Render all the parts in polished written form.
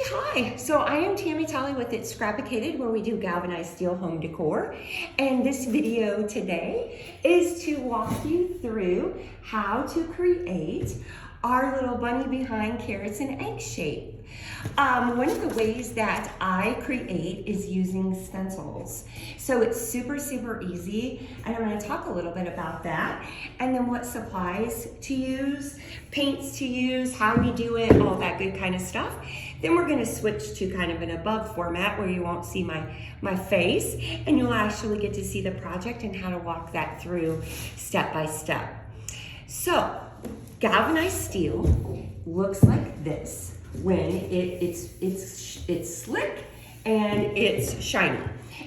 Hi. So I am Tammy Tully with It's Scrapicated, where we do galvanized steel home decor. And this video today is to walk you through how to create our little bunny behind carrots and egg shape. One of the ways that I create is using stencils. So it's super easy, and I'm going to talk a little bit about that, and then what supplies to use, paints to use, how we do it, all that good kind of stuff. Then we're going to switch to kind of an above format where you won't see my face, and you'll actually get to see the project and how to walk that through step by step. So galvanized steel looks like this when it's slick and it's shiny.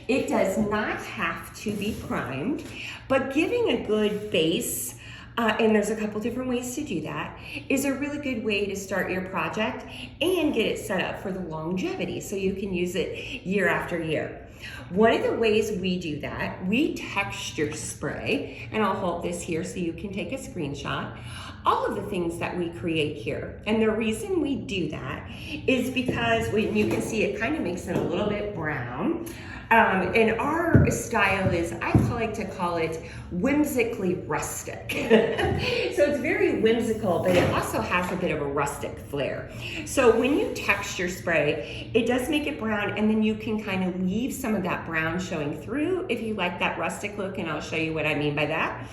It does not have to be primed, but giving a good base, and there's a couple different ways to do that, is a really good way to start your project and get it set up for the longevity so you can use it year after year. One of the ways we do that, we texture spray, and I'll hold this here so you can take a screenshot, all of the things that we create here. And the reason we do that is because when you can see it kind of makes it a little bit brown. And our style is, I like to call it whimsically rustic. So it's very whimsical, but it also has a bit of a rustic flair. So when you texture spray, it does make it brown, and then you can kind of leave some of that brown showing through if you like that rustic look, and I'll show you what I mean by that.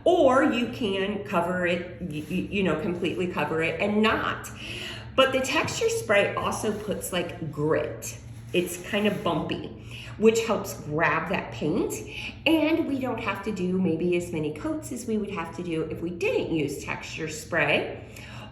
Or you can cover it, completely cover it and not. But the texture spray also puts like grit. It's kind of bumpy, which helps grab that paint, and we don't have to do maybe as many coats as we would have to do if we didn't use texture spray,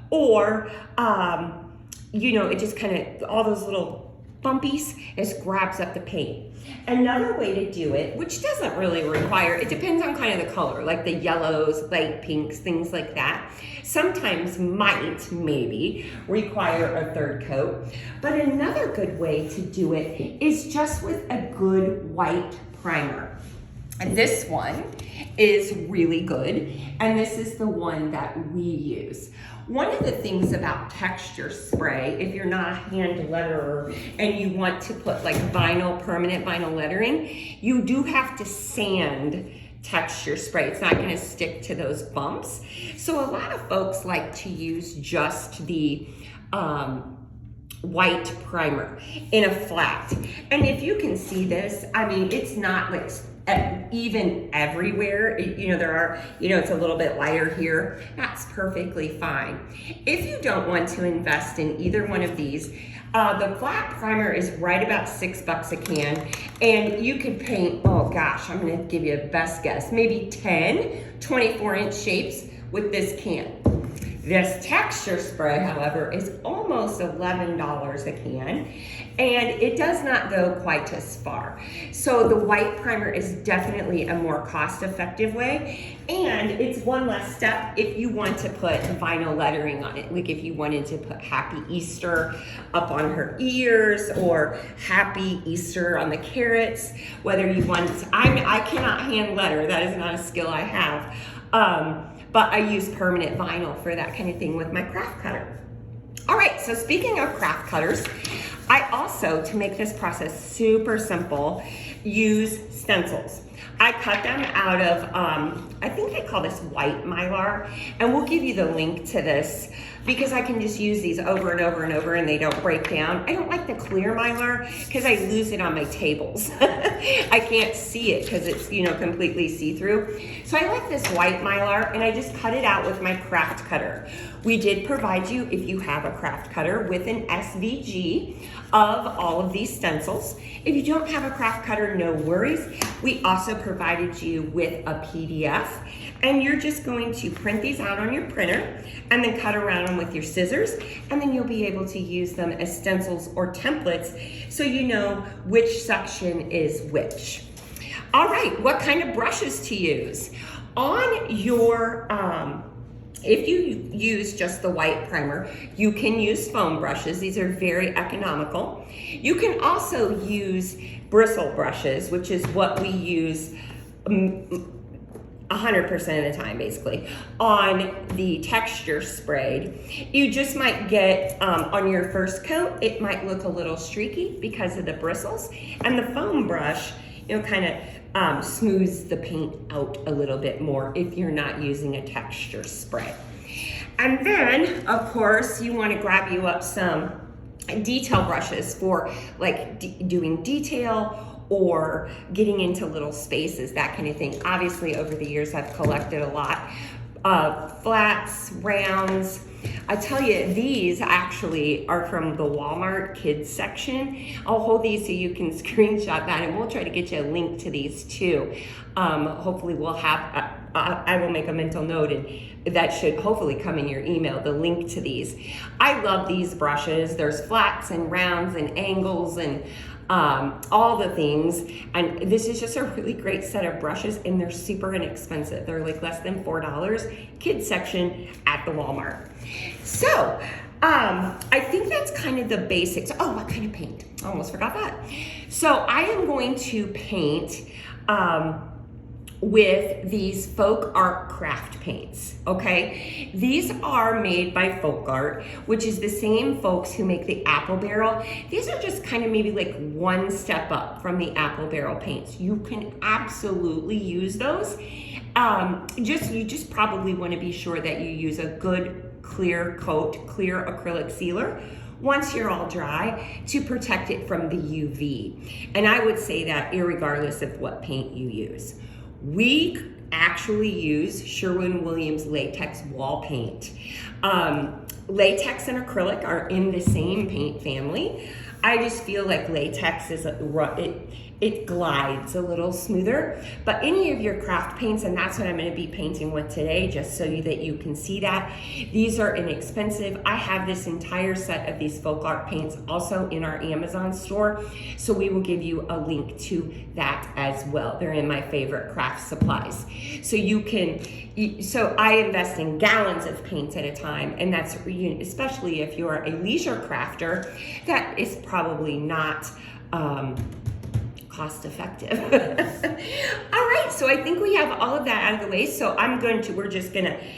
or it just kind of, all those little bumpies, just grabs up the paint. Another way to do it, which doesn't really require, it depends on kind of the color, like the yellows, light pinks, things like that. Sometimes might, maybe, require a third coat. But another good way to do it is just with a good white primer. And this one is really good, and this is the one that we use. One of the things about texture spray, if you're not a hand letterer and you want to put like permanent vinyl lettering, you do have to sand texture spray. It's not going to stick to those bumps. So a lot of folks like to use just the white primer in a flat. And if you can see this, I mean, it's not like even everywhere. There are, it's a little bit lighter here. That's perfectly fine. If you don't want to invest in either one of these, the flat primer is right about $6 a can, and you could paint, oh gosh, I'm gonna give you a best guess, maybe 10 24-inch shapes with this can. This texture spray, however, is almost $11 a can, and it does not go quite as far. So the white primer is definitely a more cost-effective way, and it's one less step if you want to put vinyl lettering on it. Like if you wanted to put Happy Easter up on her ears, or Happy Easter on the carrots, whether you want to, I cannot hand letter, that is not a skill I have. But I use permanent vinyl for that kind of thing with my craft cutter. All right, so speaking of craft cutters, I also, to make this process super simple, use stencils. I cut them out of, I think they call this white mylar, and we'll give you the link to this because I can just use these over and over and over and they don't break down. I don't like the clear mylar because I lose it on my tables. I can't see it because it's, completely see-through. So I like this white mylar, and I just cut it out with my craft cutter. We did provide you, if you have a craft cutter, with an SVG of all of these stencils. If you don't have a craft cutter, no worries. We also provided you with a PDF, and you're just going to print these out on your printer and then cut around them with your scissors, and then you'll be able to use them as stencils or templates so you know which section is which. All right, what kind of brushes to use? On your, if you use just the white primer, you can use foam brushes. These are very economical. You can also use bristle brushes, which is what we use 100% of the time basically, on the texture sprayed. You just might get, on your first coat, it might look a little streaky because of the bristles, and the foam brush, you know, kind of smooths the paint out a little bit more if you're not using a texture spray. And then, of course, you want to grab you up some detail brushes for like doing detail or getting into little spaces, that kind of thing. Obviously, over the years, I've collected a lot of flats, rounds. I tell you, these actually are from the Walmart kids section. I'll hold these so you can screenshot that, and we'll try to get you a link to these too. Hopefully we'll have, I will make a mental note, and that should hopefully come in your email, the link to these. I love these brushes. There's flats and rounds and angles and all the things, and this is just a really great set of brushes, and they're super inexpensive. They're like less than $4, kids section at the Walmart. So I think that's kind of the basics. Oh, what kind of paint? I almost forgot that. So I am going to paint with these folk art craft paints, okay? These are made by Folk Art, which is the same folks who make the apple barrel. These are just kind of maybe like one step up from the apple barrel paints. You can absolutely use those. You just probably want to be sure that you use a good clear coat, clear acrylic sealer once you're all dry to protect it from the UV. And I would say that irregardless of what paint you use. We actually use Sherwin-Williams latex wall paint. Latex and acrylic are in the same paint family. I just feel like latex is it glides a little smoother, but any of your craft paints, and that's what I'm going to be painting with today, just so that you can see that. These are inexpensive. I have this entire set of these folk art paints also in our Amazon store, so we will give you a link to that as well. They're in my favorite craft supplies. So so I invest in gallons of paint at a time, and that's, especially if you're a leisure crafter, that is probably not cost effective. All right, so I think we have all of that out of the way. So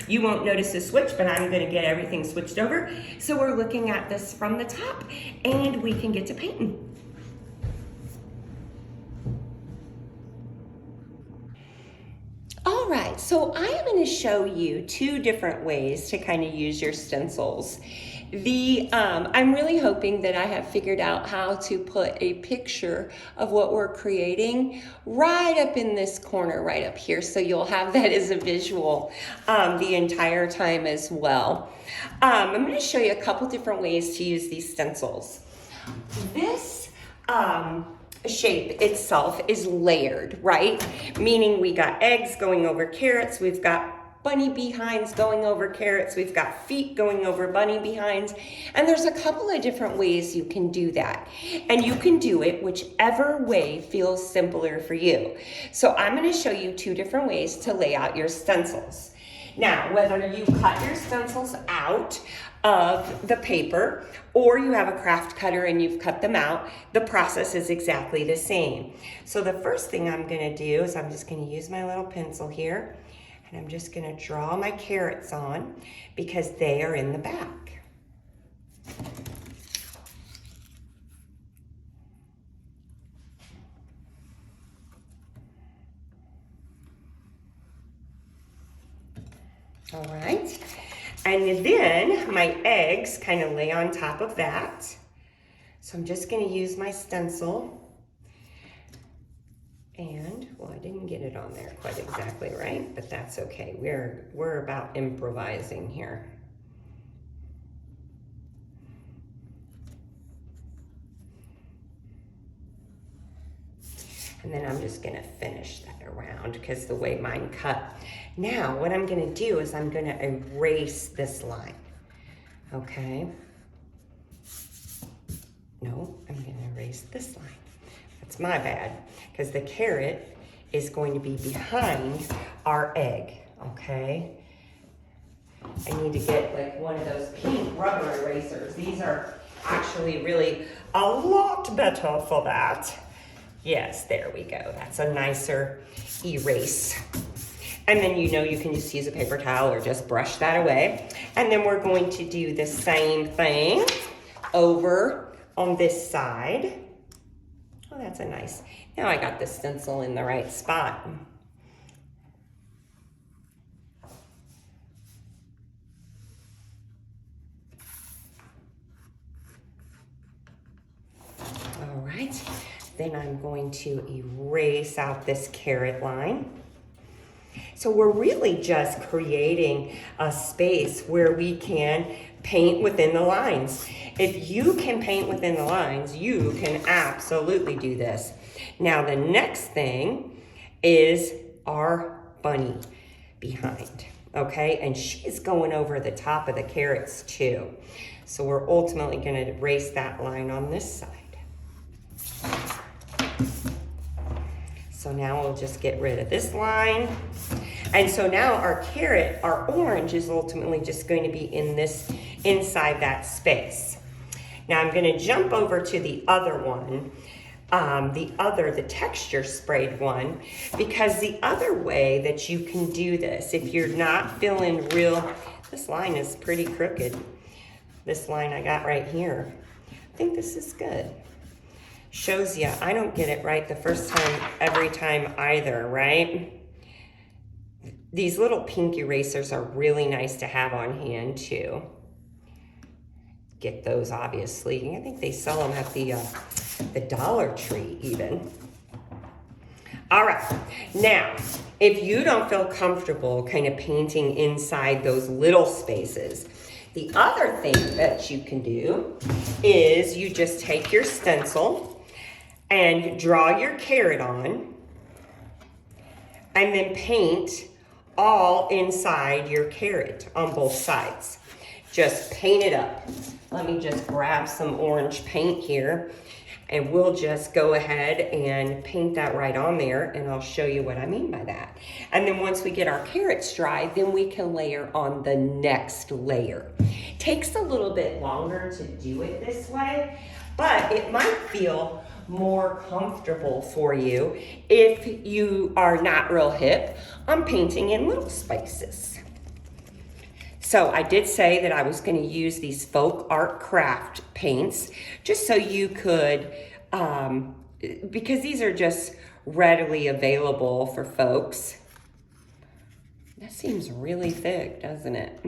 you won't notice a switch, but I'm gonna get everything switched over. So we're looking at this from the top, and we can get to painting. All right, so I am going to show you two different ways to kind of use your stencils. I'm really hoping that I have figured out how to put a picture of what we're creating right up in this corner, right up here, so you'll have that as a visual the entire time as well. I'm going to show you a couple different ways to use these stencils. This shape itself is layered, right? Meaning we got eggs going over carrots, we've got bunny behinds going over carrots, we've got feet going over bunny behinds, and there's a couple of different ways you can do that. And you can do it whichever way feels simpler for you. So I'm going to show you two different ways to lay out your stencils. Now, whether you cut your stencils out of the paper or you have a craft cutter and you've cut them out, the process is exactly the same. So the first thing I'm going to do is I'm just going to use my little pencil here, and I'm just going to draw my carrots on because they are in the back. All right, and then my eggs kind of lay on top of that. So I'm just going to use my stencil. And, well, I didn't get it on there quite exactly right, but that's okay. We're about improvising here. And then I'm just gonna finish that around because the way mine cut. Now, what I'm gonna do is I'm gonna erase this line, okay? No, I'm gonna erase this line. That's my bad, because the carrot is going to be behind our egg, okay? I need to get like one of those pink rubber erasers. These are actually really a lot better for that. Yes, there we go. That's a nicer erase. And then you know you can just use a paper towel or just brush that away. And then we're going to do the same thing over on this side. Oh, that's a nice, now I got the stencil in the right spot. All right, then I'm going to erase out this carrot line. So we're really just creating a space where we can paint within the lines. If you can paint within the lines, you can absolutely do this. Now the next thing is our bunny behind, okay? And she's going over the top of the carrots too. So we're ultimately gonna erase that line on this side. So now we'll just get rid of this line. And so now our carrot, our orange, is ultimately just going to be in this, inside that space. Now I'm gonna jump over to the other one, the texture sprayed one, because the other way that you can do this, if you're not feeling real, this line is pretty crooked. This line I got right here. I think this is good. Shows you I don't get it right the first time every time either, right? These little pink erasers are really nice to have on hand too. Get those obviously. I think they sell them at the Dollar Tree even. All right, now, if you don't feel comfortable kind of painting inside those little spaces, the other thing that you can do is you just take your stencil and draw your carrot on, and then paint all inside your carrot on both sides. Just paint it up. Let me just grab some orange paint here, and we'll just go ahead and paint that right on there, and I'll show you what I mean by that. And then once we get our carrots dry, then we can layer on the next layer. Takes a little bit longer to do it this way, but it might feel more comfortable for you if you are not real hip on painting in little spaces. So I did say that I was going to use these folk art craft paints just so you could, because these are just readily available for folks. That seems really thick, doesn't it?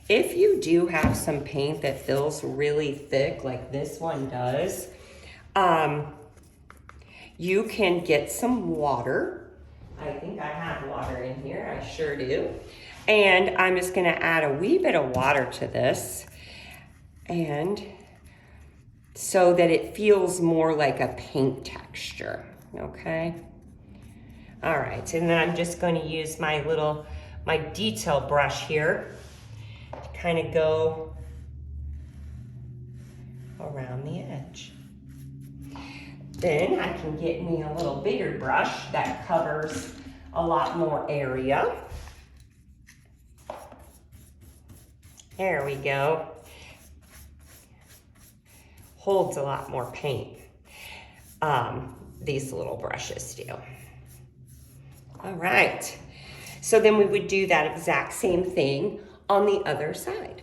If you do have some paint that feels really thick like this one does, you can get some water. I think I have water in here, I sure do. And I'm just gonna add a wee bit of water to this, and so that it feels more like a paint texture, okay? All right, and then I'm just gonna use my detail brush here to kind of go around the edge. Then I can get me a little bigger brush that covers a lot more area. There we go. Holds a lot more paint. These little brushes do. All right. So then we would do that exact same thing on the other side.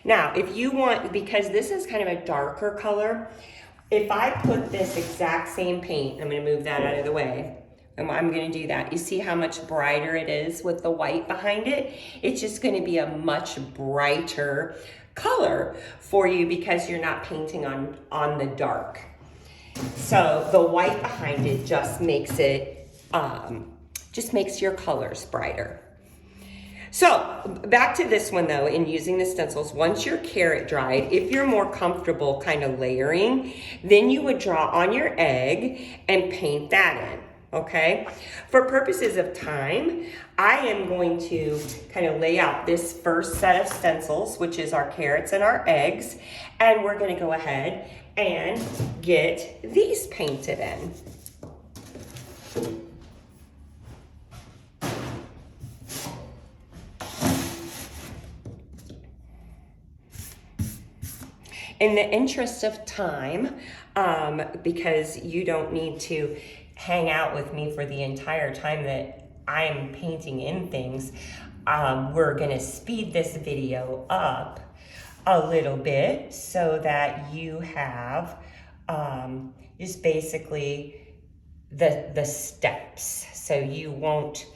Now, if you want, because this is kind of a darker color, if I put this exact same paint, I'm gonna move that out of the way, and I'm gonna do that. You see how much brighter it is with the white behind it? It's just gonna be a much brighter color for you because you're not painting on the dark. So the white behind it just makes it, just makes your colors brighter. So back to this one though, in using the stencils, once your carrot dried, if you're more comfortable kind of layering, then you would draw on your egg and paint that in, okay? For purposes of time, I am going to kind of lay out this first set of stencils, which is our carrots and our eggs, and we're gonna go ahead and get these painted in. In the interest of time, because you don't need to hang out with me for the entire time that I'm painting in things, we're gonna speed this video up a little bit so that you have just basically the steps. So you won't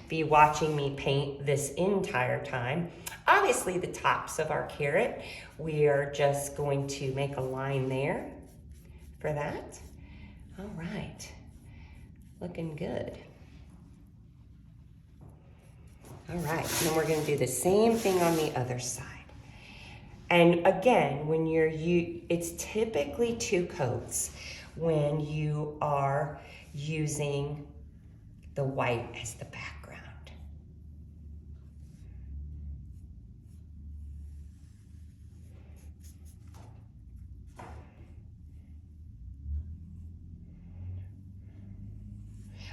be watching me paint this entire time. Obviously the tops of our carrot, we are just going to make a line there for that. All right, looking good. All right, and then we're gonna do the same thing on the other side. And again, when it's typically 2 coats when you are using the white as the background.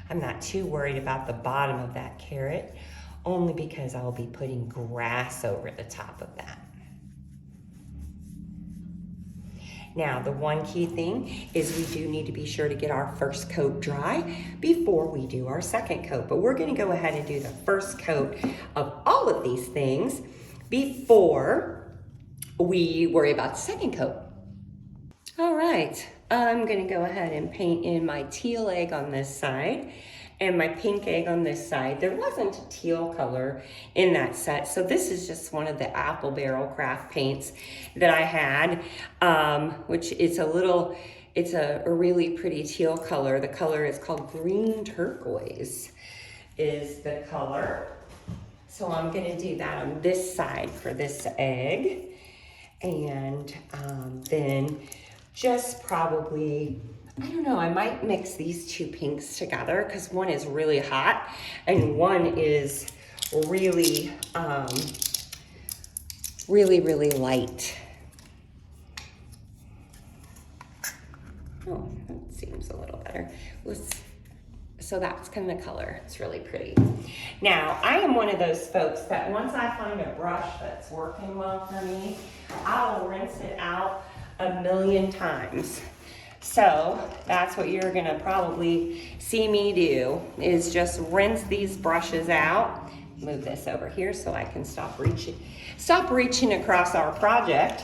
I'm not too worried about the bottom of that carrot, only because I'll be putting grass over the top of that. Now, the one key thing is we do need to be sure to get our first coat dry before we do our second coat. But we're gonna go ahead and do the first coat of all of these things before we worry about the second coat. All right, I'm gonna go ahead and paint in my teal egg on this side and my pink egg on this side. There wasn't a teal color in that set, so this is just one of the apple barrel craft paints that I had, which is it's a really pretty teal color. The color is called green turquoise is the color. So I'm gonna do that on this side for this egg. And then just probably, I don't know, I might mix these 2 pinks together because one is really hot and one is really, really light. Oh, that seems a little better. So that's kind of the color. It's really pretty. Now, I am one of those folks that once I find a brush that's working well for me, I will rinse it out a million times. So that's what you're gonna probably see me do, is just rinse these brushes out. Move this over here so I can stop reaching across our project.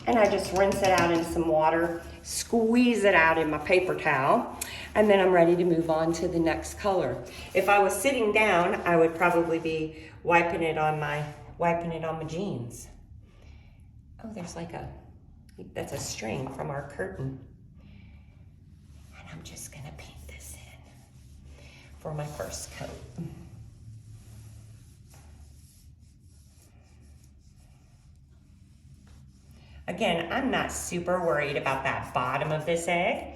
And I just rinse it out in some water, squeeze it out in my paper towel, and then I'm ready to move on to the next color. If I was sitting down, I would probably be wiping it on my jeans. Oh, there's that's a string from our curtain. And I'm just gonna paint this in for my first coat. Again, I'm not super worried about that bottom of this egg,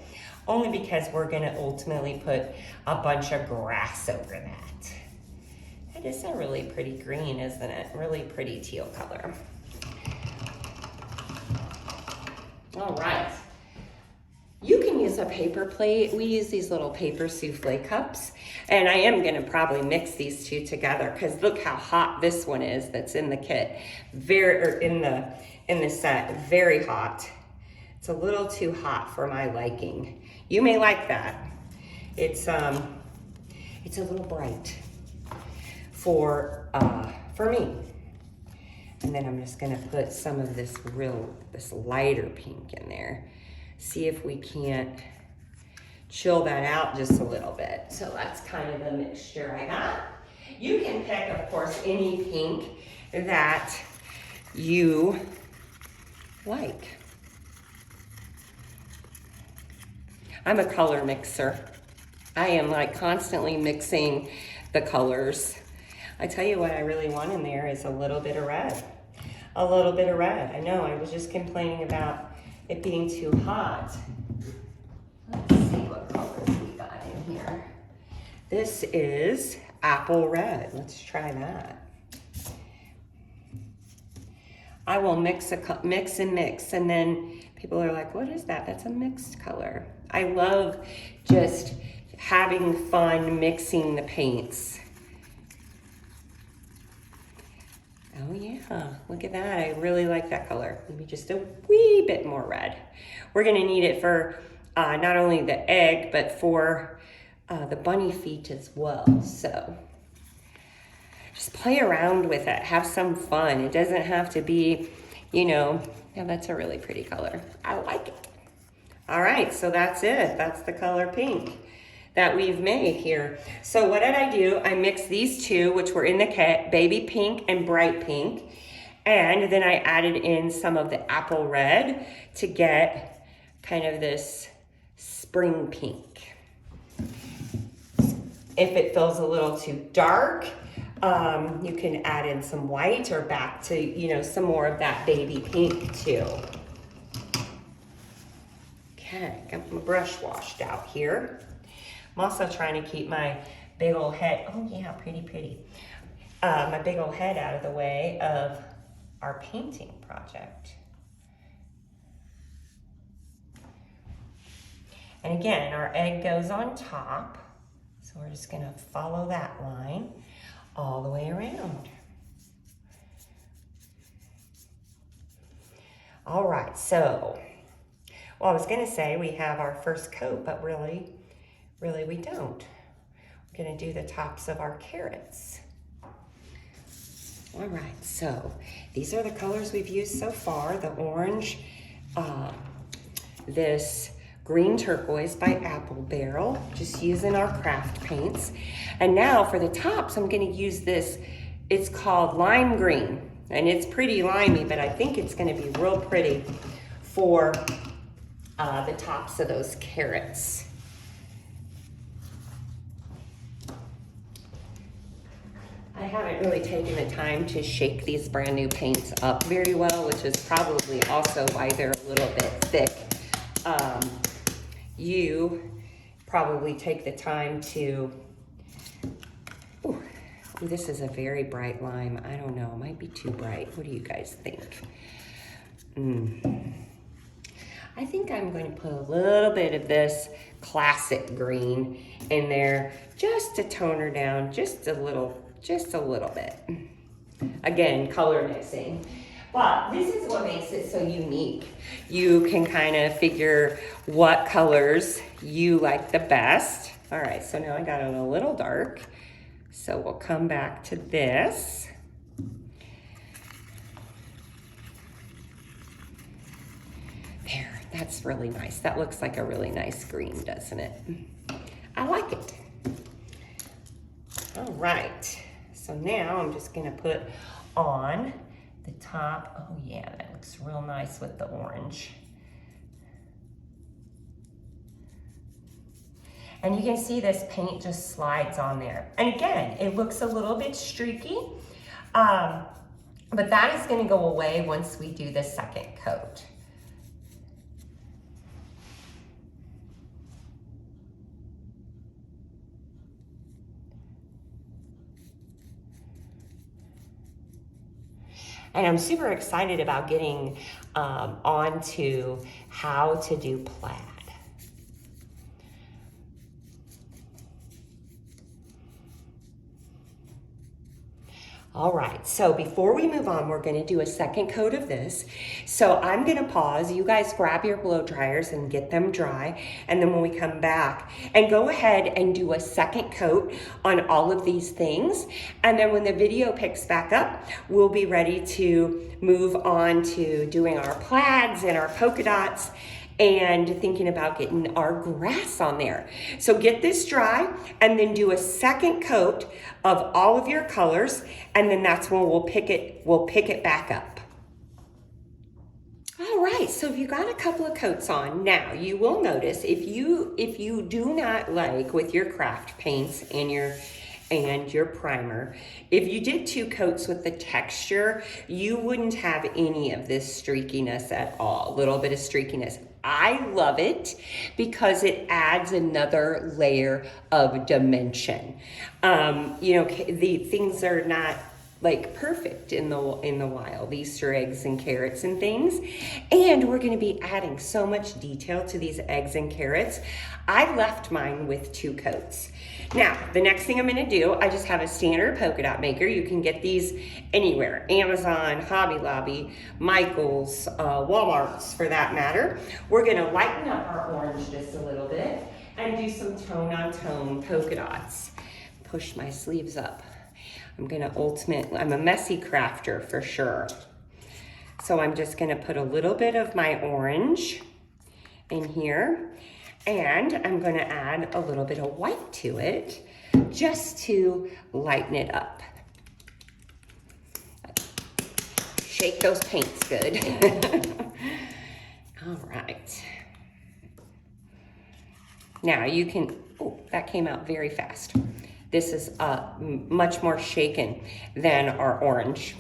only because we're gonna ultimately put a bunch of grass over that. That is a really pretty green, isn't it? Really pretty teal color. All right. You can use a paper plate. We use these little paper souffle cups, and I am gonna probably mix these 2 together because look how hot this one is that's in the kit. In the set, very hot. It's a little too hot for my liking. You may like that. It's a little bright for me. And then I'm just gonna put some of this lighter pink in there. See if we can't chill that out just a little bit. So that's kind of the mixture I got. You can pick, of course, any pink that you like. I'm a color mixer. I am constantly mixing the colors. I tell you what I really want in there is a little bit of red. A little bit of red. I know, I was just complaining about it being too hot. Let's see what colors we got in here. This is apple red. Let's try that. I will mix and mix, and then people are like, what is that? That's a mixed color. I love just having fun mixing the paints. Oh yeah, look at that. I really like that color. Maybe just a wee bit more red. We're gonna need it for not only the egg, but for the bunny feet as well. So just play around with it, have some fun. It doesn't have to be, yeah, that's a really pretty color. I like it. All right, so that's it. That's the color pink that we've made here. So what did I do? I mixed these two, which were in the kit, baby pink and bright pink. And then I added in some of the apple red to get kind of this spring pink. If it feels a little too dark, you can add in some white or back to, some more of that baby pink too. Okay, got my brush washed out here. I'm also trying to keep my big old head, oh yeah, pretty. My big old head out of the way of our painting project. And again, our egg goes on top. So we're just gonna follow that line all the way around. All right, so, well, I was gonna say we have our first coat, but really we don't. We're gonna do the tops of our carrots. All right, so these are the colors we've used so far. The orange, this green turquoise by Apple Barrel, just using our craft paints. And now for the tops, I'm gonna use this, it's called lime green. And it's pretty limey, but I think it's gonna be real pretty for the tops of those carrots. I haven't really taken the time to shake these brand new paints up very well, which is probably also why they're a little bit thick. You probably take the time to, ooh, this is a very bright lime. I don't know, it might be too bright. What do you guys think? I think I'm going to put a little bit of this classic green in there just to tone her down just a little bit. Again, color mixing. But this is what makes it so unique. You can kind of figure what colors you like the best. All right, so now I got it a little dark. So we'll come back to this. There, that's really nice. That looks like a really nice green, doesn't it? I like it. All right, so now I'm just gonna put on the top. Oh yeah, that looks real nice with the orange. And you can see this paint just slides on there. And again, it looks a little bit streaky, but that is gonna go away once we do the second coat. And I'm super excited about getting onto how to do plaid. All right, so before we move on, we're gonna do a second coat of this. So I'm gonna pause, you guys grab your blow dryers and get them dry. And then when we come back, and go ahead and do a second coat on all of these things. And then when the video picks back up, we'll be ready to move on to doing our plaids and our polka dots and thinking about getting our grass on there. So get this dry and then do a second coat of all of your colors, and then that's when we'll pick it back up. All right, so if you got a couple of coats on, now you will notice if you do not like with your craft paints and your primer, if you did 2 coats with the texture, you wouldn't have any of this streakiness at all, a little bit of streakiness. I love it because it adds another layer of dimension. The things are not like perfect in the wild, Easter eggs and carrots and things. And we're going to be adding so much detail to these eggs and carrots. I left mine with 2 coats. Now, the next thing I'm going to do, I just have a standard polka dot maker. You can get these anywhere, Amazon, Hobby Lobby, Michael's, Walmart's for that matter. We're going to lighten up our orange just a little bit and do some tone on tone polka dots. Push my sleeves up. I'm a messy crafter for sure. So I'm just gonna put a little bit of my orange in here, and I'm gonna add a little bit of white to it just to lighten it up. Shake those paints good. All right. Now you can, oh, that came out very fast. This is much more shaken than our orange.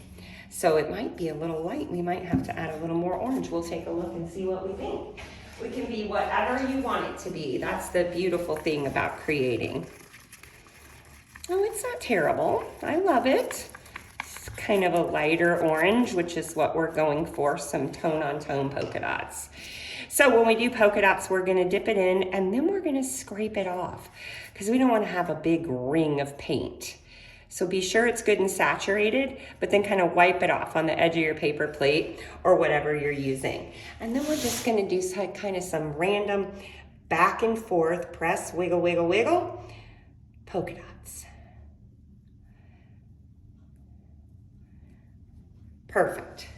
So it might be a little light. We might have to add a little more orange. We'll take a look and see what we think. We can be whatever you want it to be. That's the beautiful thing about creating. Oh, it's not terrible. I love it. It's kind of a lighter orange, which is what we're going for, some tone on tone polka dots. So when we do polka dots, we're gonna dip it in and then we're gonna scrape it off because we don't wanna have a big ring of paint. So be sure it's good and saturated, but then kind of wipe it off on the edge of your paper plate or whatever you're using. And then we're just gonna do kind of some random back and forth, press, wiggle, wiggle, wiggle, polka dots. Perfect.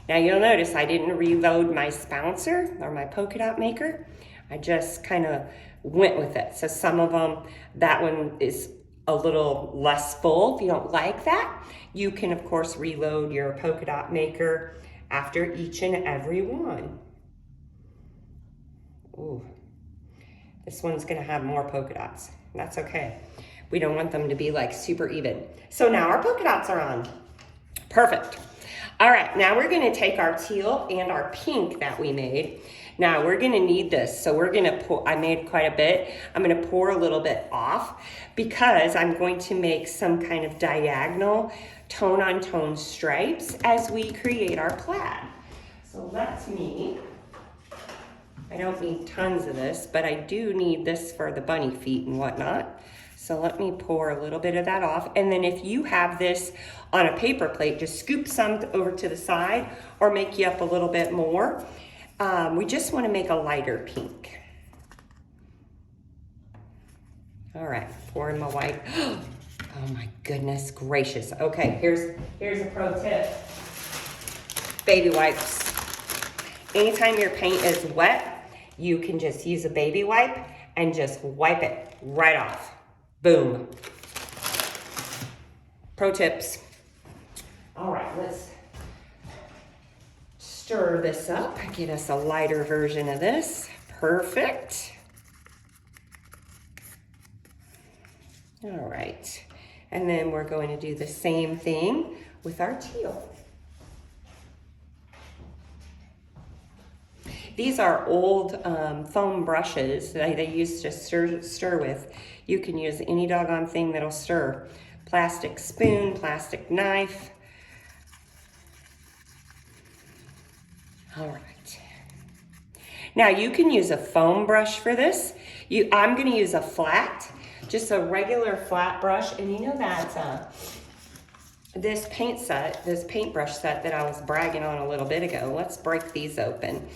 Now you'll notice I didn't reload my spouncer or my polka dot maker. I just kind of went with it. So some of them, that one is a little less full. If you don't like that, you can of course reload your polka dot maker after each and every one. Ooh, this one's gonna have more polka dots. That's okay. We don't want them to be like super even. So now our polka dots are on. Perfect. All right, now we're gonna take our teal and our pink that we made. Now we're gonna need this, so we're gonna pour, I made quite a bit. I'm gonna pour a little bit off because I'm going to make some kind of diagonal tone on tone stripes as we create our plaid. So let me, I don't need tons of this, but I do need this for the bunny feet and whatnot. So let me pour a little bit of that off. And then if you have this on a paper plate, just scoop some over to the side or make you up a little bit more. We just want to make a lighter pink. All right, pour in my white. Oh my goodness gracious. Okay, here's a pro tip. Baby wipes. Anytime your paint is wet, you can just use a baby wipe and just wipe it right off. Boom. Pro tips. All right, let's stir this up, get us a lighter version of this. Perfect. All right, and then we're going to do the same thing with our teal. These are old foam brushes that they used to stir with. You can use any doggone thing that'll stir. Plastic spoon, plastic knife. All right. Now you can use a foam brush for this. I'm gonna use a flat, just a regular flat brush. And you know that this paintbrush set that I was bragging on a little bit ago, let's break these open.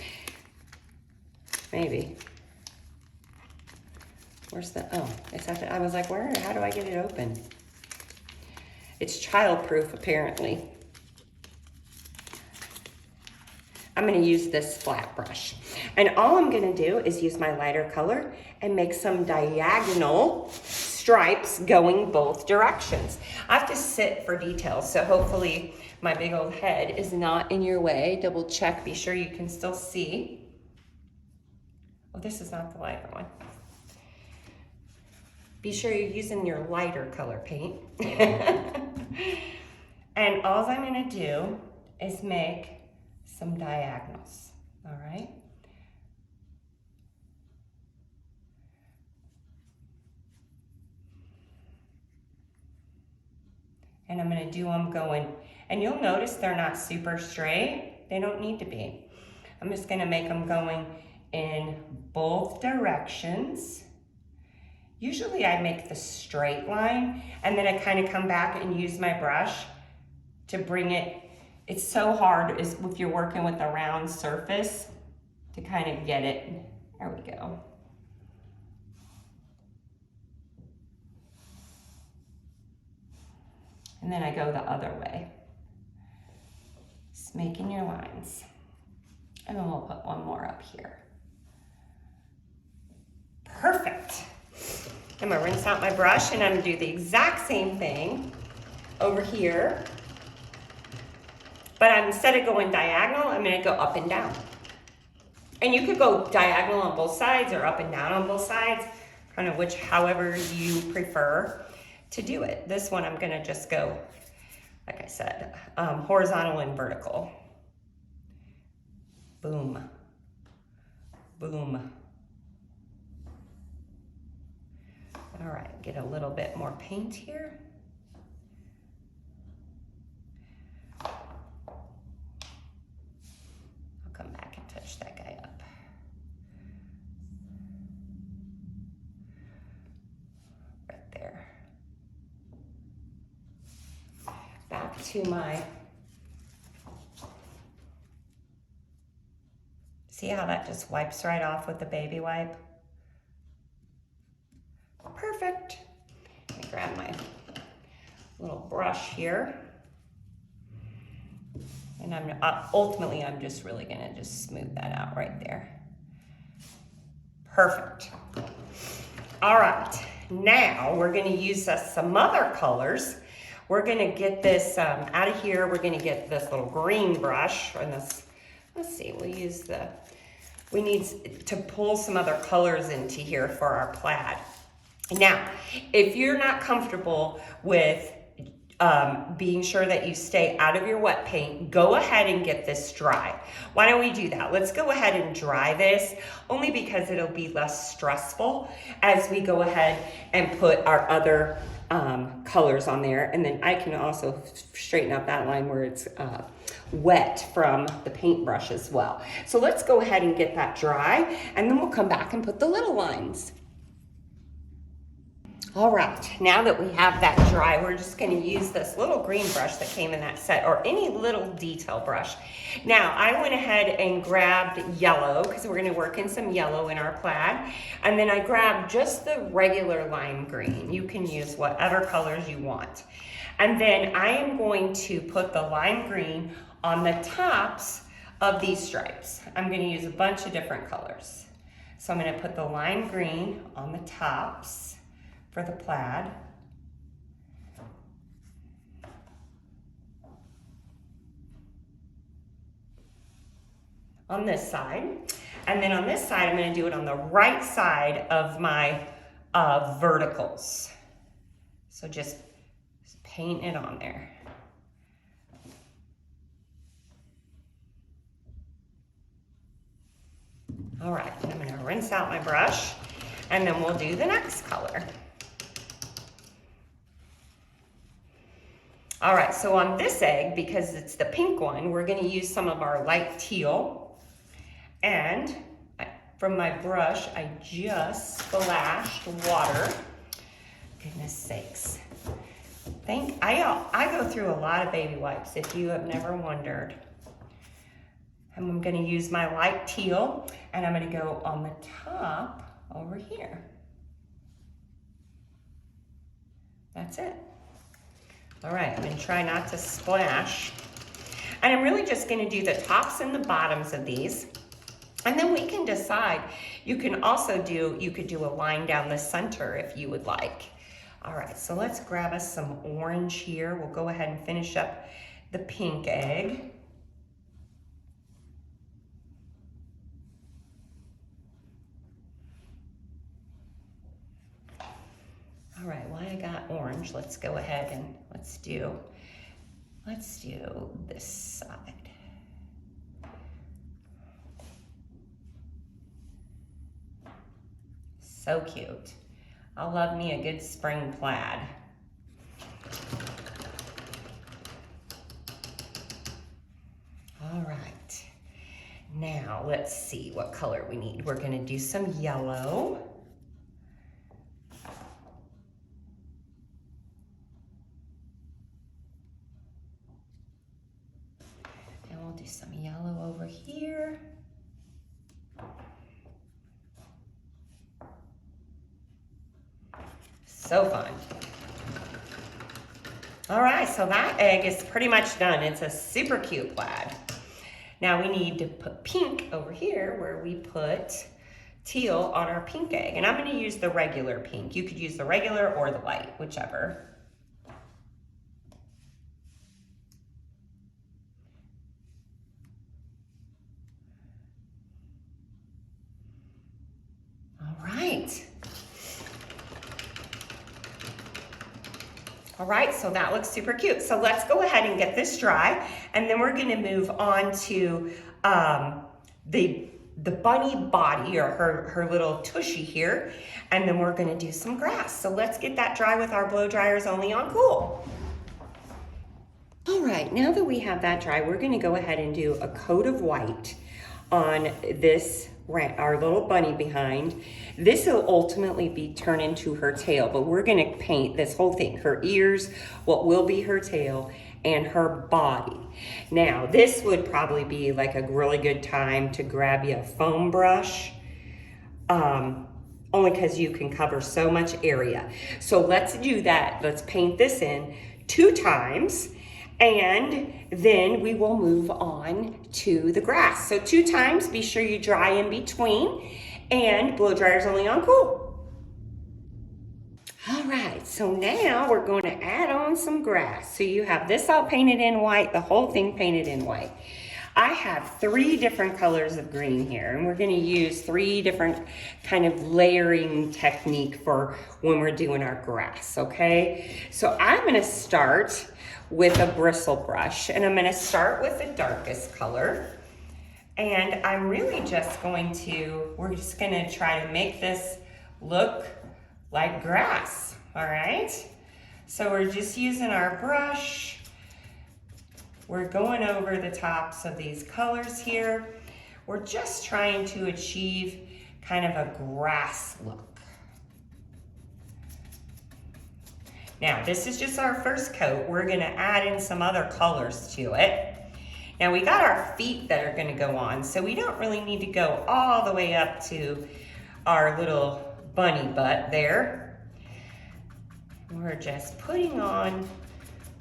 Maybe. Where's the, oh, it's at the, I was like, how do I get it open? It's childproof apparently. I'm gonna use this flat brush. And all I'm gonna do is use my lighter color and make some diagonal stripes going both directions. I have to sit for details, so hopefully my big old head is not in your way. Double check, be sure you can still see. Oh, this is not the lighter one. Be sure you're using your lighter color paint. And all I'm gonna do is make some diagonals, all right? And I'm gonna do them going, and you'll notice they're not super straight. They don't need to be. I'm just gonna make them going in both directions. Usually I make the straight line and then I kind of come back and use my brush to bring it. It's so hard if you're working with a round surface to kind of get it. There we go. And then I go the other way. Just making your lines. And then we'll put one more up here. Perfect. I'm gonna rinse out my brush and I'm gonna do the exact same thing over here. But instead of going diagonal, I'm gonna go up and down. And you could go diagonal on both sides or up and down on both sides, kind of however you prefer to do it. This one I'm gonna just go, like I said, horizontal and vertical. Boom, boom. All right, get a little bit more paint here. I'll come back and touch that guy up. Right there. Back to my, see how that just wipes right off with the baby wipe? Perfect. Let me grab my little brush here. And ultimately, I'm just really gonna just smooth that out right there. Perfect. All right, now we're gonna use some other colors. We're gonna get this out of here. We're gonna get this little green brush, and this, let's see, we need to pull some other colors into here for our plaid. Now, if you're not comfortable with being sure that you stay out of your wet paint, go ahead and get this dry. Why don't we do that? Let's go ahead and dry this, only because it'll be less stressful as we go ahead and put our other colors on there. And then I can also straighten up that line where it's wet from the paintbrush as well. So let's go ahead and get that dry, and then we'll come back and put the little lines. All right, now that we have that dry, we're just gonna use this little green brush that came in that set, or any little detail brush. Now, I went ahead and grabbed yellow, because we're gonna work in some yellow in our plaid, and then I grabbed just the regular lime green. You can use whatever colors you want. And then I am going to put the lime green on the tops of these stripes. I'm gonna use a bunch of different colors. So I'm gonna put the lime green on the tops for the plaid. On this side. And then on this side, I'm gonna do it on the right side of my verticals. So just paint it on there. All right, I'm gonna rinse out my brush, and then we'll do the next color. All right, so on this egg, because it's the pink one, we're gonna use some of our light teal. And from my brush, I just splashed water. Goodness sakes. I go through a lot of baby wipes, if you have never wondered. And I'm gonna use my light teal, and I'm gonna go on the top over here. That's it. All right, I'm gonna try not to splash. And I'm really just gonna do the tops and the bottoms of these. And then we can decide, you could do a line down the center if you would like. All right, so let's grab us some orange here. We'll go ahead and finish up the pink egg. All right, well, I got orange. Let's go ahead and let's do this side. So cute. I love me a good spring plaid. Now let's see what color we need. We're gonna do some yellow. And we'll do some yellow over here. So fun. All right, so that egg is pretty much done. It's a super cute plaid. Now we need to put pink over here where we put teal on our pink egg. And I'm gonna use the regular pink. You could use the regular or the light, whichever. All right. All right, so that looks super cute. So let's go ahead and get this dry, and then we're gonna move on to the bunny body, or her little tushy here, and then we're gonna do some grass. So let's get that dry with our blow dryers only on cool. All right, now that we have that dry, we're gonna go ahead and do a coat of white on this, our little bunny behind. This will ultimately be turned into her tail, but we're gonna paint this whole thing, her ears, what will be her tail, and her body. Now, this would probably be like a really good time to grab you a foam brush, only because you can cover so much area. So let's do that. Let's paint this in 2 times, and then we will move on to the grass. So 2 times, be sure you dry in between, and blow dryers only on cool. All right, so now we're going to add on some grass. So you have this all painted in white, the whole thing painted in white. I have 3 different colors of green here, and we're gonna use 3 different kind of layering technique for when we're doing our grass, okay? So I'm gonna start with a bristle brush, and I'm gonna start with the darkest color. And I'm really just we're just gonna try to make this look like grass, all right? So we're just using our brush. We're going over the tops of these colors here. We're just trying to achieve kind of a grass look. Now, this is just our first coat. We're gonna add in some other colors to it. Now, we got our feet that are gonna go on, so we don't really need to go all the way up to our little bunny butt there. We're just putting on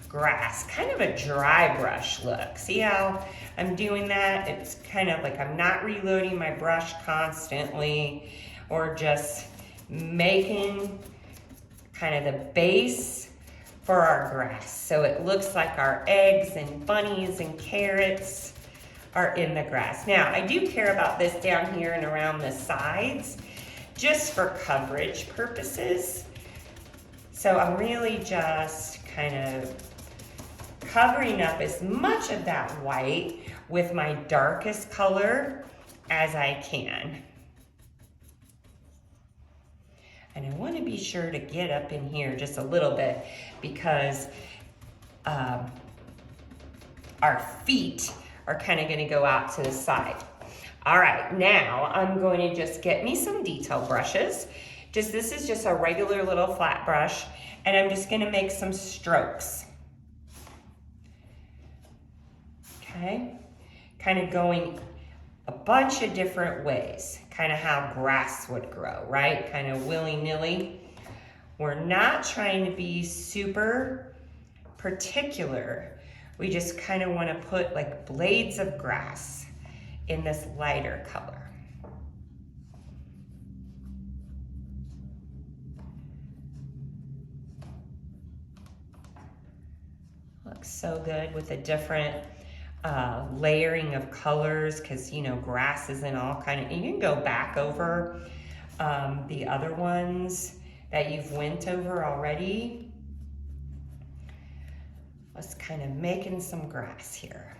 grass, kind of a dry brush look. See how I'm doing that? It's kind of like I'm not reloading my brush constantly, or just making kind of the base for our grass. So it looks like our eggs and bunnies and carrots are in the grass. Now, I do care about this down here and around the sides, just for coverage purposes. So I'm really just kind of covering up as much of that white with my darkest color as I can. And I want to be sure to get up in here just a little bit, because our feet are kind of going to go out to the side. All right, now I'm going to just get me some detail brushes. This is just a regular little flat brush, and I'm just going to make some strokes. Okay, kind of going a bunch of different ways, kind of how grass would grow, right? Kind of willy-nilly. We're not trying to be super particular. We just kind of want to put like blades of grass in this lighter color. Looks so good with a different layering of colors, because you know grass is in all kind of, you can go back over the other ones that you've went over already. Let's kind of making some grass here.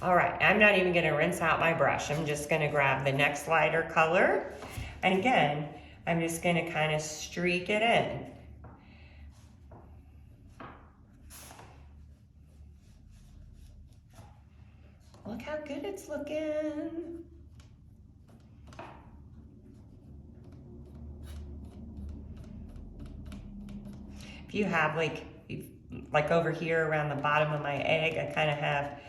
All right, I'm not even gonna rinse out my brush. I'm just gonna grab the next lighter color, and again, I'm just gonna kind of streak it in. how good it's looking. If you have like over here around the bottom of my egg, I kind of have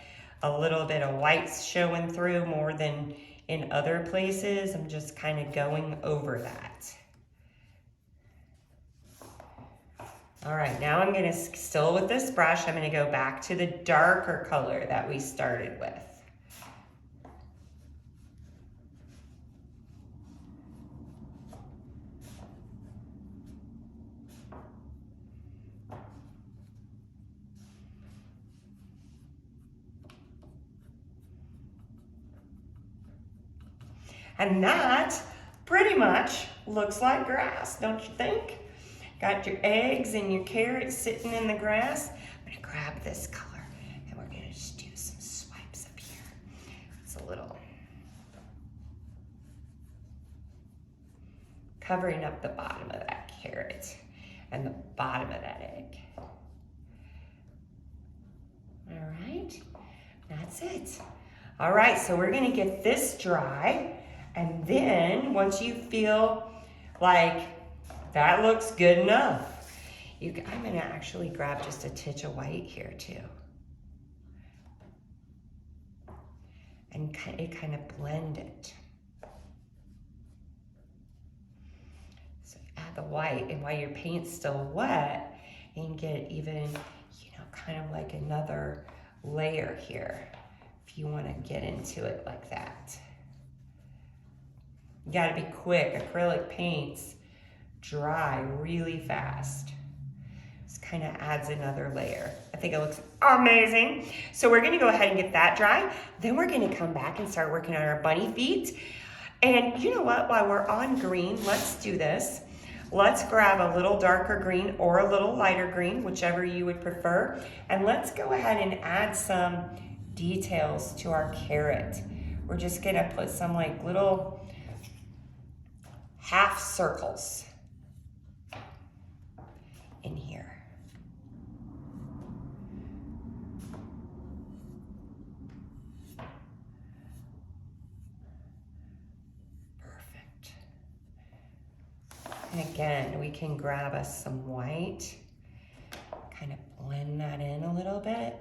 a little bit of whites showing through more than in other places. I'm just kind of going over that. All right, now I'm gonna, still with this brush, I'm gonna go back to the darker color that we started with. And that pretty much looks like grass, don't you think? Got your eggs and your carrots sitting in the grass. I'm gonna grab this color and we're gonna just do some swipes up here. It's a little covering up the bottom of that carrot and the bottom of that egg. All right, that's it. All right, so we're gonna get this dry. And then once you feel like that looks good enough, I'm gonna actually grab just a titch of white here too. And it kind of blend it. So add the white, and while your paint's still wet, you can get even, kind of like another layer here if you wanna get into it like that. You gotta be quick. Acrylic paints dry really fast. This kind of adds another layer. I think it looks amazing. So we're gonna go ahead and get that dry. Then we're gonna come back and start working on our bunny feet. And you know what, while we're on green, let's do this. Let's grab a little darker green or a little lighter green, whichever you would prefer. And let's go ahead and add some details to our carrot. We're just gonna put some like little half circles in here. Perfect. And again, we can grab us some white, kind of blend that in a little bit,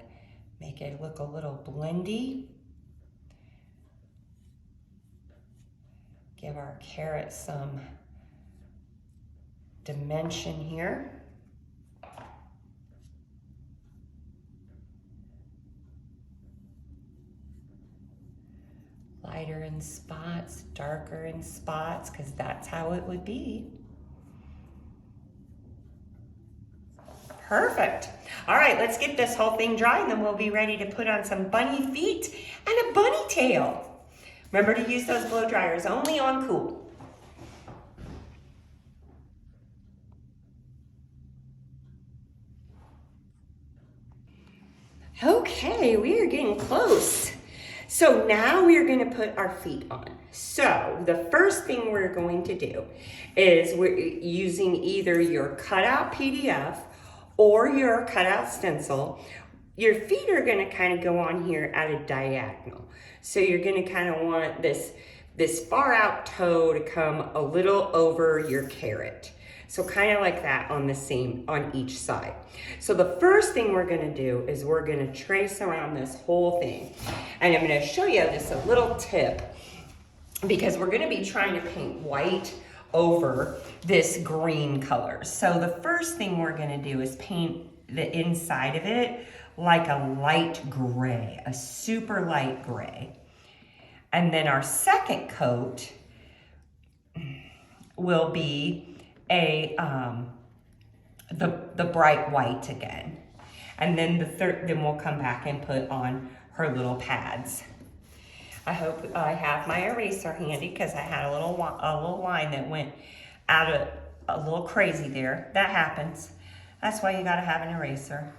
make it look a little blendy. Give our carrot some dimension here. Lighter in spots, darker in spots, because that's how it would be. Perfect. All right, let's get this whole thing dry and then we'll be ready to put on some bunny feet and a bunny tail. Remember to use those blow dryers only on cool. Okay, we are getting close. So now we are going to put our feet on. So the first thing we're going to do is we're using either your cutout PDF or your cutout stencil. Your feet are going to kind of go on here at a diagonal. So you're going to kind of want this far out toe to come a little over your carrot. So kind of like that on each side. So the first thing we're going to do is we're going to trace around this whole thing. And I'm going to show you just a little tip because we're going to be trying to paint white over this green color. So the first thing we're going to do is paint the inside of it like a light gray, a super light gray. And then our second coat will be the bright white again. And then then we'll come back and put on her little pads. I hope I have my eraser handy because I had a little line that went out a little crazy there. That happens. That's why you gotta have an eraser.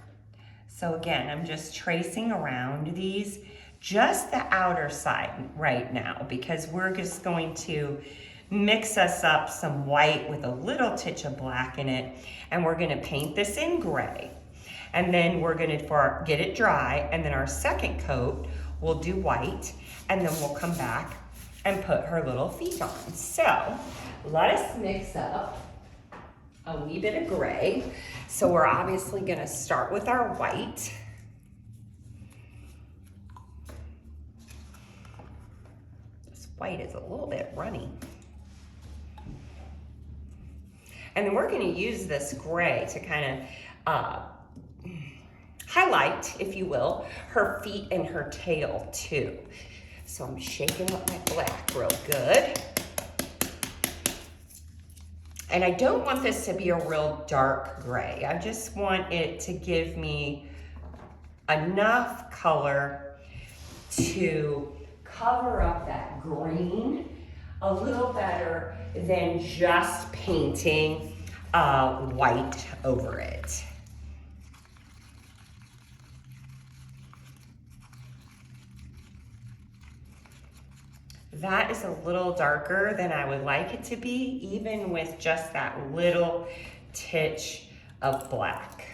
So again, I'm just tracing around these, just the outer side right now, because we're just going to mix us up some white with a little titch of black in it, and we're gonna paint this in gray. And then we're gonna get it dry, and then our second coat we'll do white, and then we'll come back and put her little feet on. So let us mix up a wee bit of gray. So we're obviously gonna start with our white. This white is a little bit runny. And then we're gonna use this gray to kind of highlight, if you will, her feet and her tail too. So I'm shaking up my black real good. And I don't want this to be a real dark gray. I just want it to give me enough color to cover up that green a little better than just painting white over it. That is a little darker than I would like it to be, even with just that little titch of black.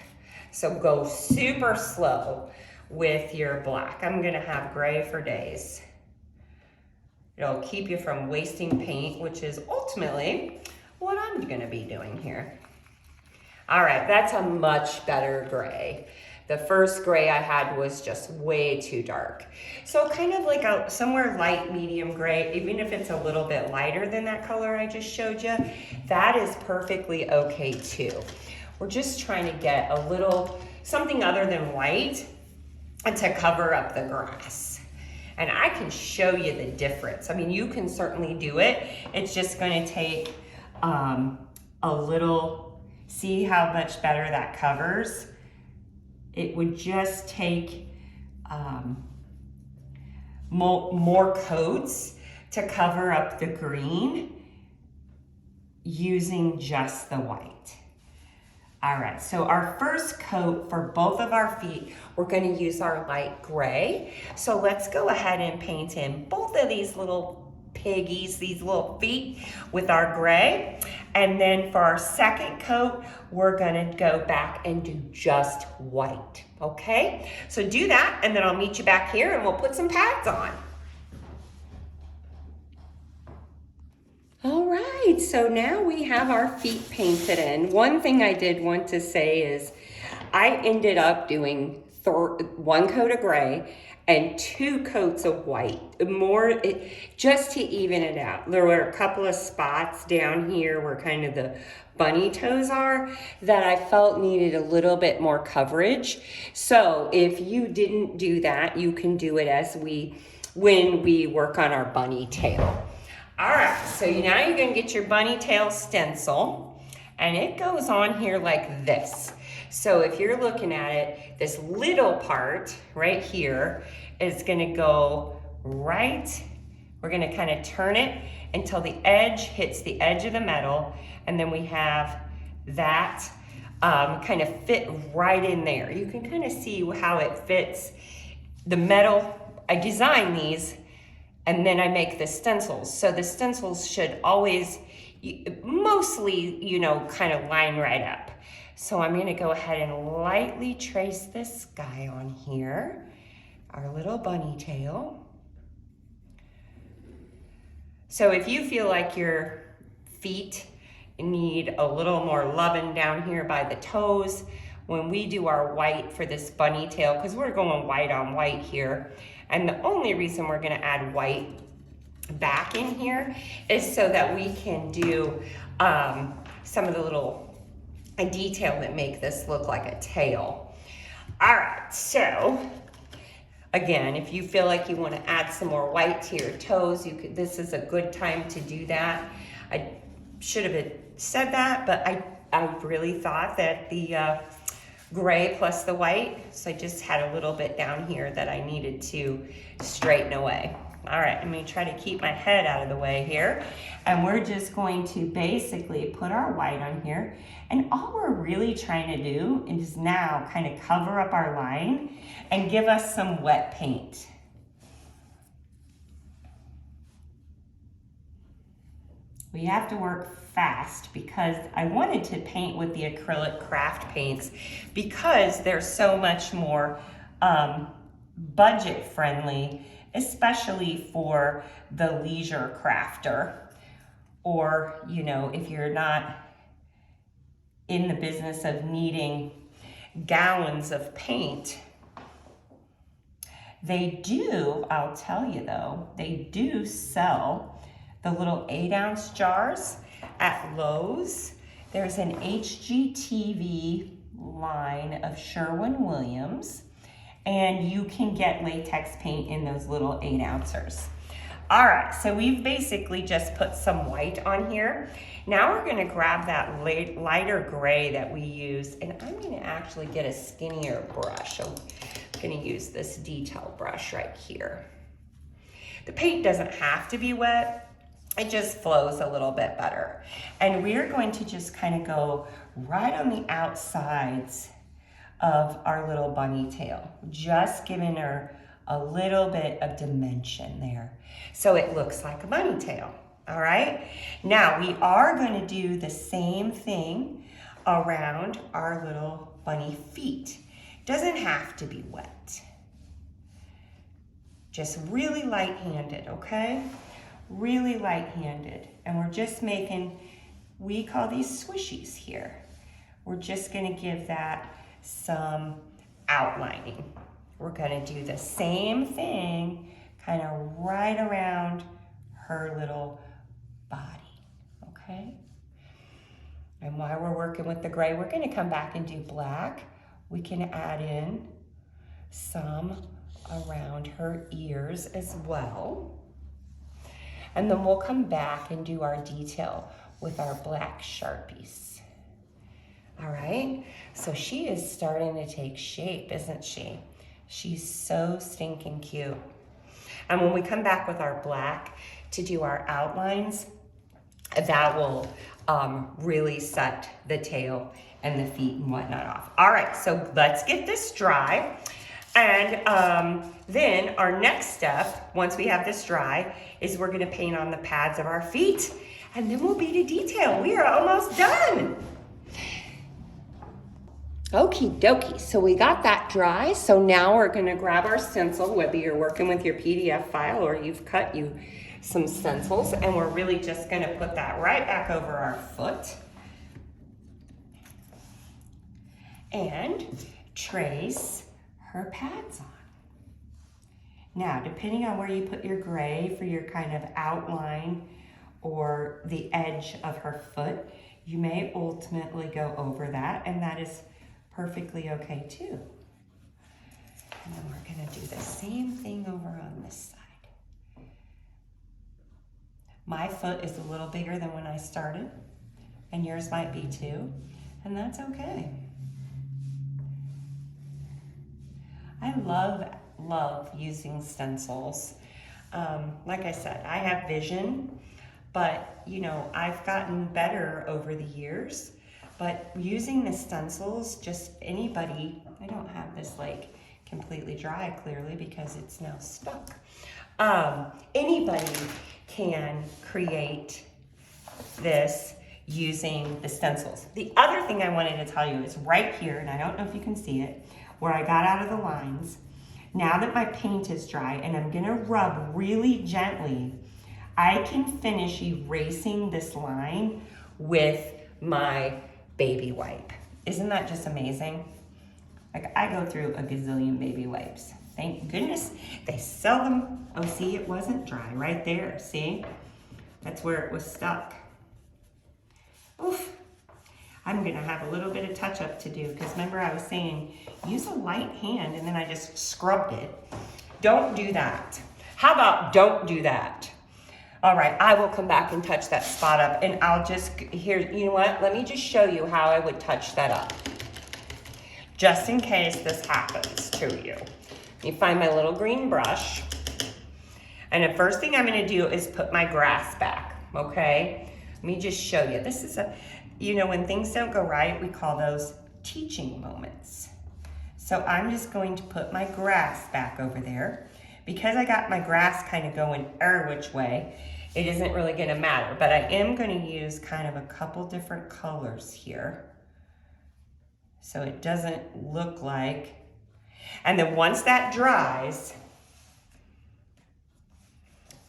So go super slow with your black. I'm gonna have gray for days. It'll keep you from wasting paint, which is ultimately what I'm gonna be doing here. All right, that's a much better gray. The first gray I had was just way too dark. So kind of like a somewhere light, medium gray, even if it's a little bit lighter than that color I just showed you, that is perfectly okay too. We're just trying to get a little, something other than white to cover up the grass. And I can show you the difference. I mean, you can certainly do it. It's just gonna take a little, see how much better that covers? It would just take more coats to cover up the green using just the white. All right, so our first coat for both of our feet, we're gonna use our light gray. So let's go ahead and paint in both of these little piggies, these little feet with our gray. And then for our second coat, we're gonna go back and do just white, okay? So do that, and then I'll meet you back here and we'll put some pads on. All right, so now we have our feet painted in. One thing I did want to say is I ended up doing one coat of gray and 2 coats of white, just to even it out. There were a couple of spots down here where kind of the bunny toes are that I felt needed a little bit more coverage. So if you didn't do that, you can do it when we work on our bunny tail. All right, so now you're gonna get your bunny tail stencil, and it goes on here like this. So if you're looking at it, this little part right here is gonna go right, we're gonna kind of turn it until the edge hits the edge of the metal, and then we have that kind of fit right in there. You can kind of see how it fits the metal. I design these and then I make the stencils. So the stencils should always, mostly, kind of line right up. So I'm gonna go ahead and lightly trace this guy on here, our little bunny tail. So if you feel like your feet need a little more loving down here by the toes, when we do our white for this bunny tail, because we're going white on white here, and the only reason we're gonna add white back in here is so that we can do some of the little detail that make this look like a tail. All right, so again, if you feel like you want to add some more white to your toes, this is a good time to do that. I should have said that, but I really thought that the gray plus the white, so I just had a little bit down here that I needed to straighten away. All right, I'm gonna try to keep my head out of the way here, and we're just going to basically put our white on here, and all we're really trying to do is now kind of cover up our line and give us some wet paint. We have to work fast because I wanted to paint with the acrylic craft paints because they're so much more budget friendly, especially for the leisure crafter, or, you know, if you're not in the business of needing gallons of paint. They do, I'll tell you though, they do sell the little 8-ounce jars at Lowe's. There's an HGTV line of Sherwin-Williams, and you can get latex paint in those little 8-ouncers. All right, so we've basically just put some white on here. Now we're gonna grab that lighter gray that we use, and I'm gonna actually get a skinnier brush. I'm gonna use this detail brush right here. The paint doesn't have to be wet, it just flows a little bit better. And we're going to just kind of go right on the outsides of our little bunny tail, just giving her a little bit of dimension there, so it looks like a bunny tail. All right, now we are going to do the same thing around our little bunny feet. Doesn't have to be wet, just really light-handed, okay? Really light-handed. And we're just making, we call these swishies here. We're just gonna give that some outlining. We're gonna do the same thing kind of right around her little body, okay? And while we're working with the gray, we're gonna come back and do black. We can add in some around her ears as well. And then we'll come back and do our detail with our black Sharpies. All right, so she is starting to take shape, isn't she? She's so stinking cute. And when we come back with our black to do our outlines, that will really set the tail and the feet and whatnot off. All right, so let's get this dry. And then our next step, once we have this dry, is we're gonna paint on the pads of our feet, and then we'll be to detail. We are almost done. Okie dokie, so we got that dry. So now we're gonna grab our stencil, whether you're working with your PDF file or you've cut you some stencils, and we're really just gonna put that right back over our foot and trace her pads on. Now, depending on where you put your gray for your kind of outline or the edge of her foot, you may ultimately go over that, and that is perfectly okay too. And then we're gonna do the same thing over on this side. My foot is a little bigger than when I started, and yours might be too, and that's okay. I love using stencils. Like I said, I have vision, but you know, I've gotten better over the years. But using the stencils, just anybody, I don't have this like completely dry clearly because it's now stuck. Anybody can create this using the stencils. The other thing I wanted to tell you is right here, and I don't know if you can see it, where I got out of the lines. Now that my paint is dry and I'm gonna rub really gently, I can finish erasing this line with my baby wipe. Isn't that just amazing? Like, I go through a gazillion baby wipes. Thank goodness they sell them. Oh, see, it wasn't dry right there, see? That's where it was stuck. Oof. I'm gonna have a little bit of touch up to do, because remember I was saying, use a light hand, and then I just scrubbed it. Don't do that. How about don't do that? All right, I will come back and touch that spot up, and I'll just, here, you know what? Let me just show you how I would touch that up, just in case this happens to you. You find my little green brush, and the first thing I'm gonna do is put my grass back, okay? Let me just show you. This is a, you know, when things don't go right, we call those teaching moments. So I'm just going to put my grass back over there. Because I got my grass kind of going which way, it isn't really gonna matter, but I am gonna use kind of a couple different colors here. So it doesn't look like, And then once that dries,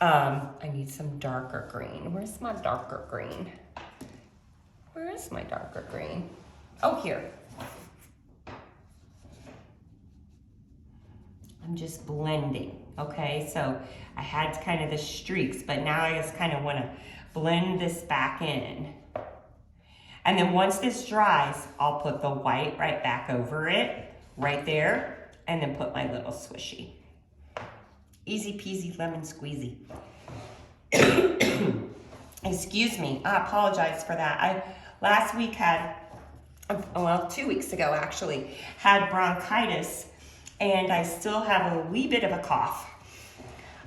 I need some darker green. Where's my darker green? Where is my darker green? Oh, here. I'm just blending, okay? So I had kind of the streaks, but now I just kind of want to blend this back in. And then once this dries, I'll put the white right back over it, right there, and then put my little swishy. Easy peasy lemon squeezy. Excuse me, I apologize for that. I last week had, well, 2 weeks ago actually, had bronchitis, and I still have a wee bit of a cough.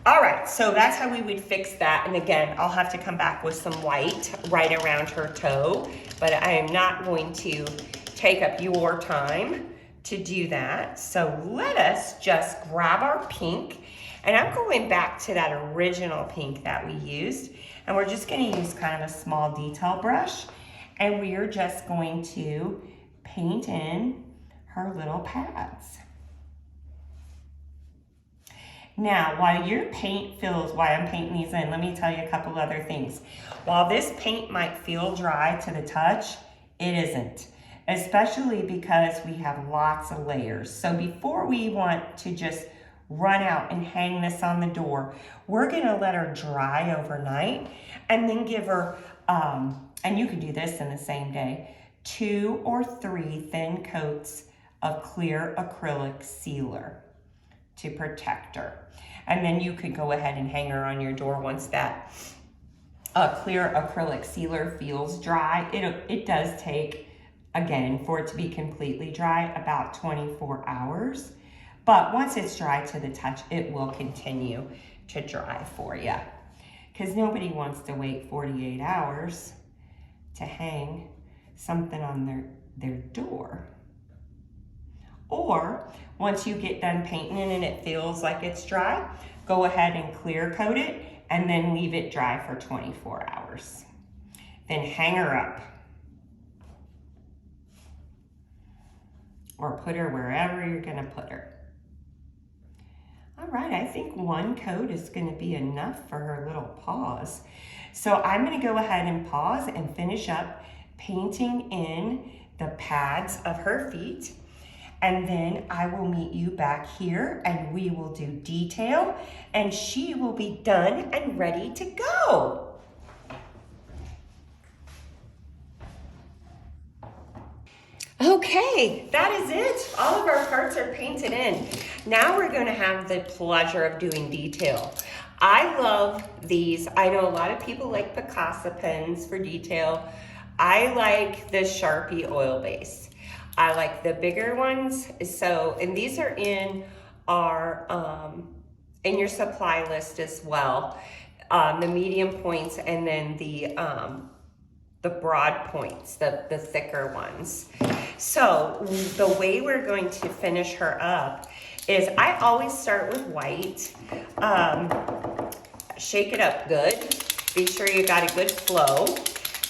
All right, so that's how we would fix that. And again, I'll have to come back with some white right around her toe, but I am not going to take up your time to do that. So let us just grab our pink, and I'm going back to that original pink that we used, and we're just gonna use kind of a small detail brush, and we are just going to paint in her little pads. Now, while your paint fills, while I'm painting these in, let me tell you a couple other things. While this paint might feel dry to the touch, it isn't, especially because we have lots of layers. So before we want to just run out and hang this on the door, we're gonna let her dry overnight and then give her, and you can do this in the same day, 2 or 3 thin coats of clear acrylic sealer to protect her. And then you could go ahead and hang her on your door once that clear acrylic sealer feels dry. It does take, again, for it to be completely dry, about 24 hours. But once it's dry to the touch, it will continue to dry for you. Because nobody wants to wait 48 hours to hang something on their door. Or once you get done painting it and it feels like it's dry, go ahead and clear coat it and then leave it dry for 24 hours. Then hang her up. Or put her wherever you're gonna put her. All right, I think 1 coat is gonna be enough for her little paws. So I'm gonna go ahead and pause and finish up painting in the pads of her feet. And then I will meet you back here and we will do detail and she will be done and ready to go. Okay, that is it. All of our parts are painted in. Now we're gonna have the pleasure of doing detail. I love these. I know a lot of people like Picasso pens for detail. I like the Sharpie oil base. I like the bigger ones. So, and these are in our, in your supply list as well. The medium points and then the broad points, the thicker ones. So the way we're going to finish her up is I always start with white. Shake it up good. Be sure you got a good flow.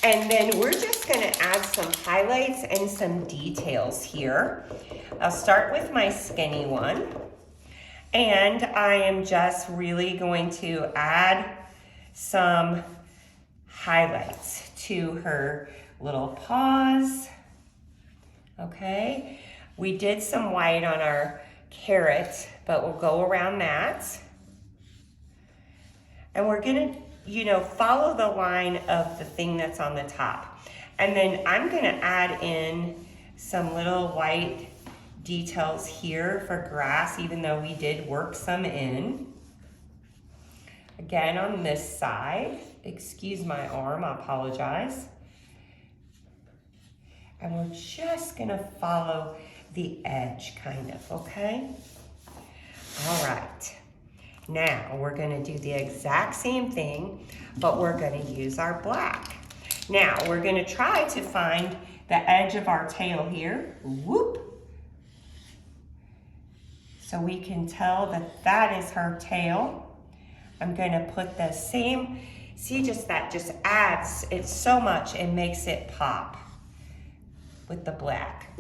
And then we're just gonna add some highlights and some details here. I'll start with my skinny one. And I am just really going to add some highlights to her little paws. Okay, we did some white on our carrot, but we'll go around that. And we're gonna, you know, follow the line of the thing that's on the top. And then I'm gonna add in some little white details here for grass, even though we did work some in. Again, on this side, excuse my arm, I apologize. And we're just gonna follow the edge, kind of, okay? All right. Now we're gonna do the exact same thing, but we're gonna use our black. Now we're gonna try to find the edge of our tail here, whoop. So we can tell that that is her tail. I'm gonna put the same, see, just that just adds it so much, it makes it pop with the black.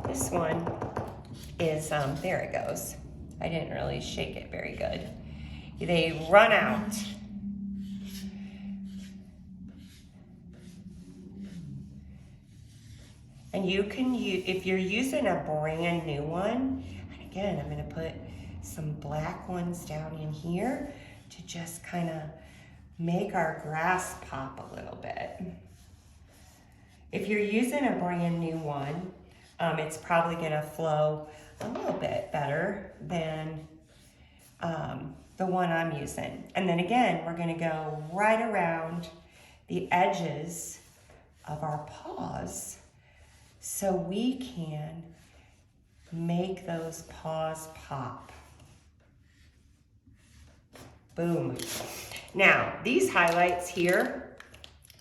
This one is, there it goes. I didn't really shake it very good. They run out. And you can use, if you're using a brand new one, and again, I'm gonna put some black ones down in here to just kind of make our grass pop a little bit. If you're using a brand new one, it's probably gonna flow a little bit better than the one I'm using. And then again, we're gonna go right around the edges of our paws so we can make those paws pop. Boom. Now, these highlights here,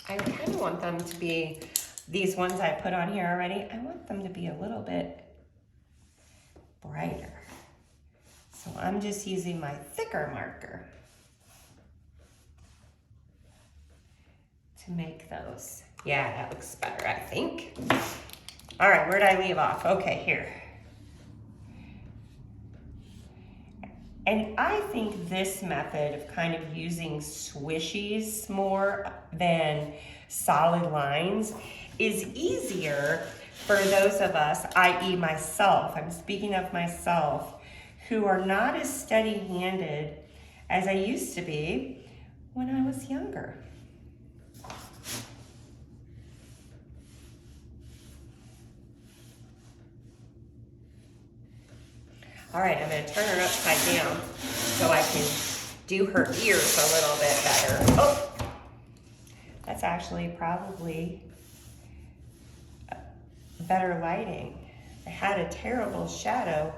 I kind of want them to be, these ones I put on here already, I want them to be a little bit brighter. So I'm just using my thicker marker to make those. Yeah, that looks better, I think. All right, where did I leave off? Okay, here. And I think this method of kind of using swishies more than solid lines is easier for those of us, i.e. myself, I'm speaking of myself, who are not as steady-handed as I used to be when I was younger. All right, I'm gonna turn her upside down so I can do her ears a little bit better. Oh, that's actually probably better lighting. I had a terrible shadow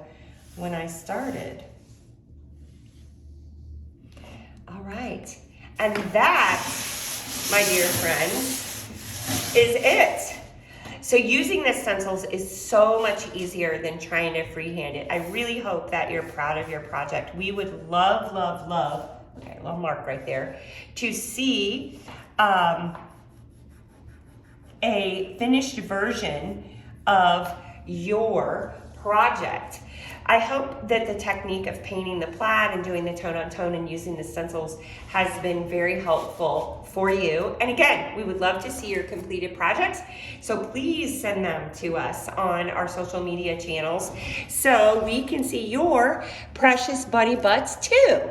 when I started. All right, and that, my dear friends, is it. So using the stencils is so much easier than trying to freehand it. I really hope that you're proud of your project. We would love, love, love, okay, a little mark right there, to see a finished version of your project. I hope that the technique of painting the plaid and doing the tone on tone and using the stencils has been very helpful for you. And again, we would love to see your completed projects. So please send them to us on our social media channels so we can see your precious buddy butts too.